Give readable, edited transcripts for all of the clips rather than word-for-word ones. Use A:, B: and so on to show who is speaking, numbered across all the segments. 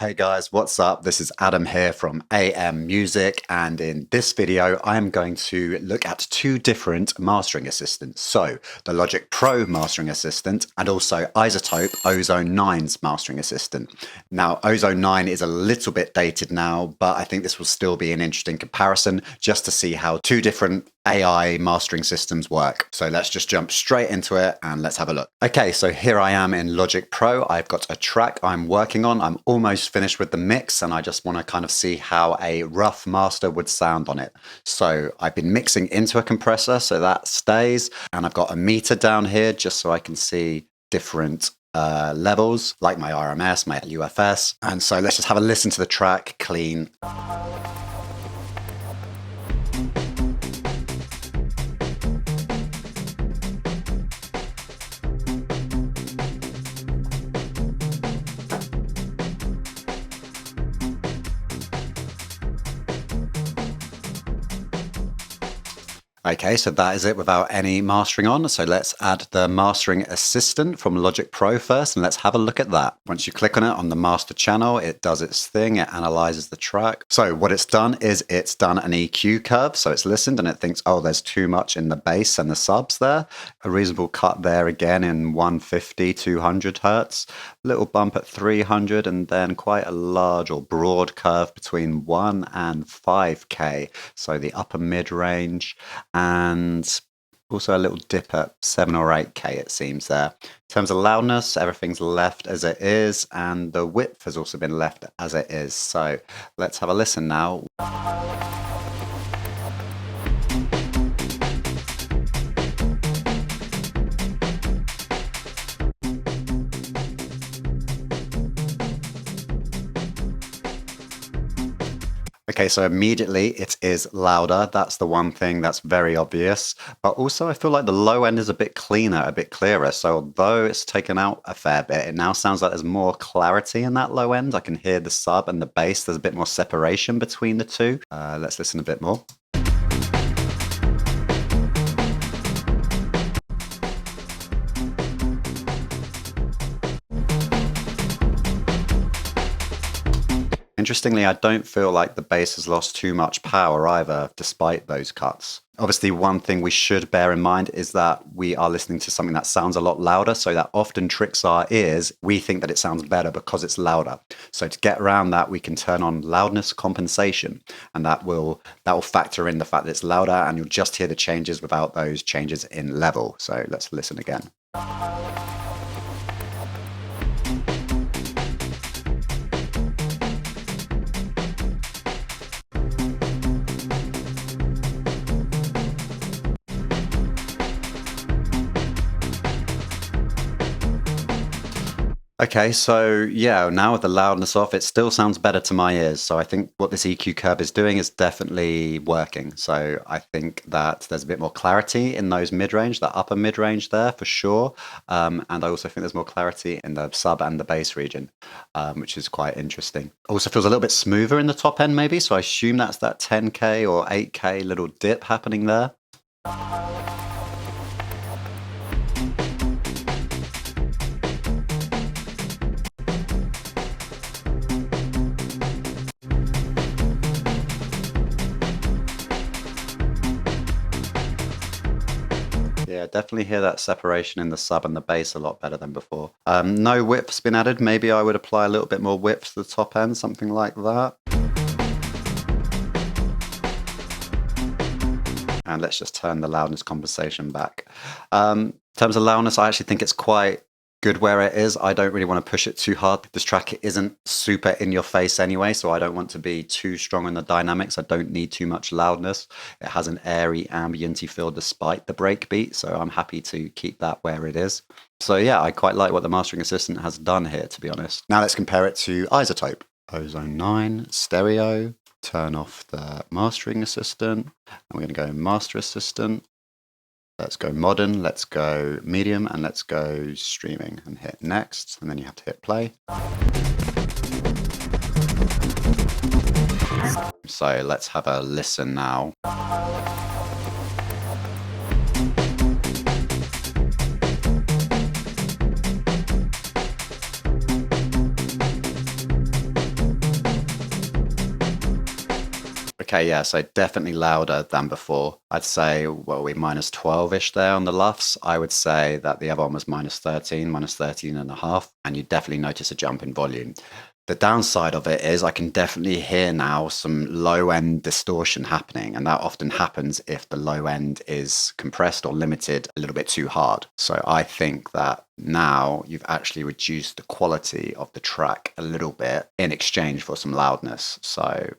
A: Hey guys, what's up? This is Adam here from AM Music, and in this video I am going to look at two different mastering assistants. So, the Logic Pro mastering assistant and also Izotope Ozone 9's mastering assistant. Now, Ozone 9 is a little bit dated now, but I think this will still be an interesting comparison just to see how two different AI mastering systems work. So let's just jump straight into it and let's have a look. Okay, so here I am in Logic Pro. I've got a track I'm working on. I'm almost finished with the mix and I just want to kind of see how a rough master would sound on it. So I've been mixing into a compressor, so that stays. And I've got a meter down here just so I can see different levels, like my RMS, my UFS. And so let's just have a listen to the track clean. Okay, so that is it without any mastering on. So let's add the mastering assistant from Logic Pro first, and let's have a look at that. Once you click on it on the master channel, it does its thing, it analyzes the track. So what it's done is it's done an EQ curve. So it's listened and it thinks, oh, there's too much in the bass and the subs there. A reasonable cut there again in 150, 200 hertz. Little bump at 300, and then quite a large or broad curve between 1 and 5K. So the upper mid range. And also a little dip at 7 or 8K, it seems there. In terms of loudness, everything's left as it is, and the width has also been left as it is. So let's have a listen now. Okay, so immediately it is louder. That's the one thing that's very obvious. But also I feel like the low end is a bit cleaner, a bit clearer. So although it's taken out a fair bit, it now sounds like there's more clarity in that low end. I can hear the sub and the bass. There's a bit more separation between the two. Let's listen a bit more. Interestingly, I don't feel like the bass has lost too much power either, despite those cuts. Obviously, one thing we should bear in mind is that we are listening to something that sounds a lot louder, so that often tricks our ears. We think that it sounds better because it's louder. So to get around that, we can turn on loudness compensation, and that will factor in the fact that it's louder, and you'll just hear the changes without those changes in level. So let's listen again. Okay, so yeah, now with the loudness off, it still sounds better to my ears. So I think what this EQ curve is doing is definitely working. So I think that there's a bit more clarity in those mid-range, that upper mid-range there for sure. And I also think there's more clarity in the sub and the bass region, which is quite interesting. Also feels a little bit smoother in the top end maybe. So I assume that's that 10K or 8K little dip happening there. Yeah, definitely hear that separation in the sub and the bass a lot better than before. No width's been added. Maybe I would apply a little bit more width to the top end, something like that. And let's just turn the loudness compensation back. In terms of loudness, I actually think it's quite good where it is. I don't really want to push it too hard. This track isn't super in your face anyway, so I don't want to be too strong in the dynamics. I don't need too much loudness. It has an airy, ambienty feel despite the breakbeat, so I'm happy to keep that where it is. So yeah, I quite like what the mastering assistant has done here, to be honest. Now let's compare it to Izotope. Ozone 9, stereo, turn off the mastering assistant, and we're going to go master assistant. Let's go modern, let's go medium, and let's go streaming and hit next, and then you have to hit play. So let's have a listen now. Okay, yeah, so definitely louder than before. I'd say, well, we're minus 12-ish there on the LUFS. I would say that the other one was minus 13, minus 13 and a half, and you definitely notice a jump in volume. The downside of it is I can definitely hear now some low end distortion happening, and that often happens if the low end is compressed or limited a little bit too hard. So I think that now you've actually reduced the quality of the track a little bit in exchange for some loudness. So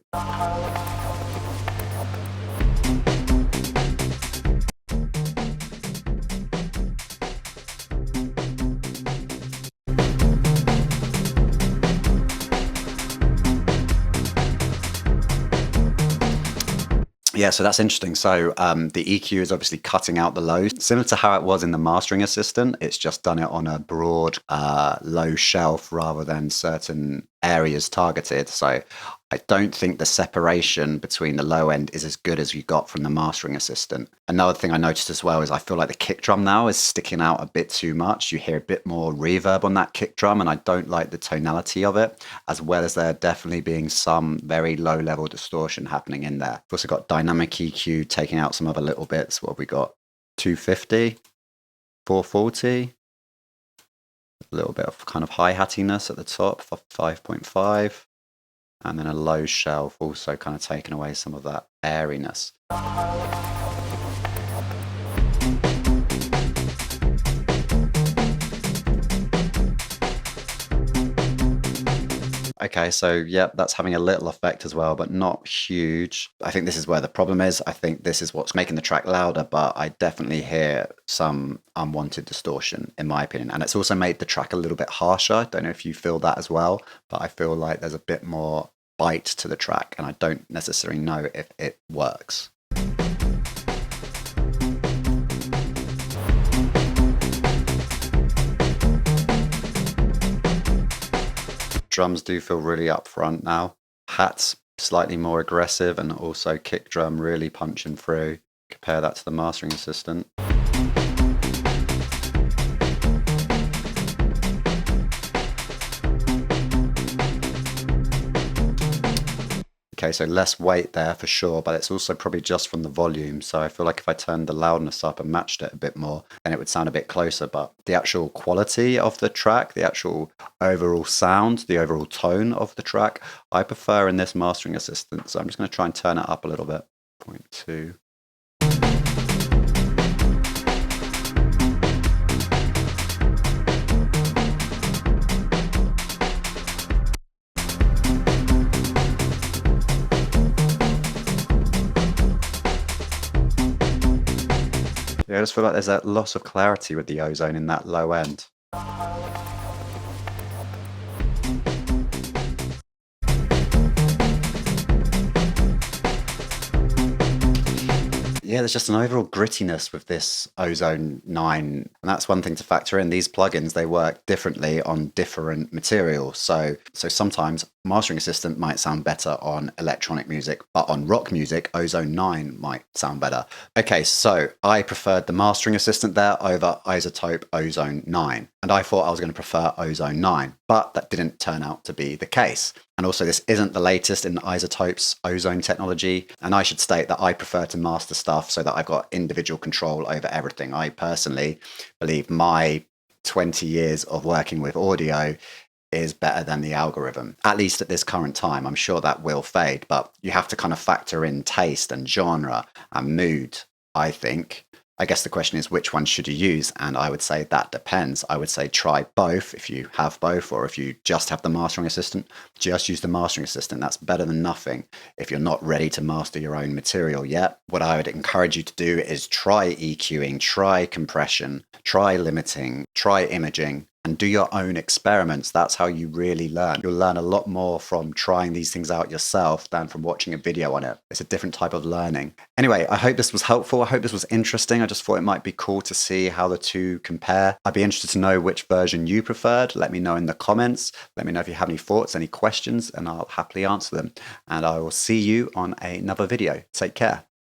A: yeah, so that's interesting. So the EQ is obviously cutting out the lows, similar to how it was in the mastering assistant. It's just done it on a broad, low shelf rather than certain areas targeted. So I don't think the separation between the low end is as good as you got from the mastering assistant. Another thing I noticed as well is I feel like the kick drum now is sticking out a bit too much. You hear a bit more reverb on that kick drum, and I don't like the tonality of it, as well as there definitely being some very low level distortion happening in there. We've also got dynamic EQ taking out some other little bits. What have we got? 250, 440. A little bit of kind of hi-hattiness at the top for 5.5. And then a low shelf also kind of taking away some of that airiness. Okay, so yep, that's having a little effect as well, but not huge. I think this is where the problem is. I think this is what's making the track louder, but I definitely hear some unwanted distortion, in my opinion. And it's also made the track a little bit harsher. I don't know if you feel that as well, but I feel like there's a bit more bite to the track, and I don't necessarily know if it works. Drums do feel really upfront now. Hats slightly more aggressive, and also kick drum really punching through. Compare that to the mastering assistant. Okay, so less weight there for sure, but it's also probably just from the volume. So I feel like if I turned the loudness up and matched it a bit more, then it would sound a bit closer. But the actual quality of the track, the actual overall sound, the overall tone of the track, I prefer in this mastering assistant. So I'm just going to try and turn it up a little bit. 0.2. Yeah, I just feel like there's that loss of clarity with the ozone in that low end. Yeah, there's just an overall grittiness with this Ozone 9. And that's one thing to factor in. These plugins, they work differently on different materials. So sometimes Mastering Assistant might sound better on electronic music, but on rock music, Ozone 9 might sound better. Okay, so I preferred the Mastering Assistant there over Izotope Ozone 9. And I thought I was going to prefer Ozone 9, but that didn't turn out to be the case. And also, this isn't the latest in Izotope's ozone technology. And I should state that I prefer to master stuff so that I've got individual control over everything. I personally believe my 20 years of working with audio is better than the algorithm, at least at this current time. I'm sure that will fade, but you have to kind of factor in taste and genre and mood, I think. I guess the question is, which one should you use? And I would say that depends. I would say try both if you have both, or if you just have the mastering assistant, just use the mastering assistant. That's better than nothing if you're not ready to master your own material yet. What I would encourage you to do is try EQing, try compression, try limiting, try imaging, and do your own experiments. That's how you really learn. You'll learn a lot more from trying these things out yourself than from watching a video on it. It's a different type of learning. Anyway, I hope this was helpful. I hope this was interesting. I just thought it might be cool to see how the two compare. I'd be interested to know which version you preferred. Let me know in the comments. Let me know if you have any thoughts, any questions, and I'll happily answer them. And I will see you on another video. Take care.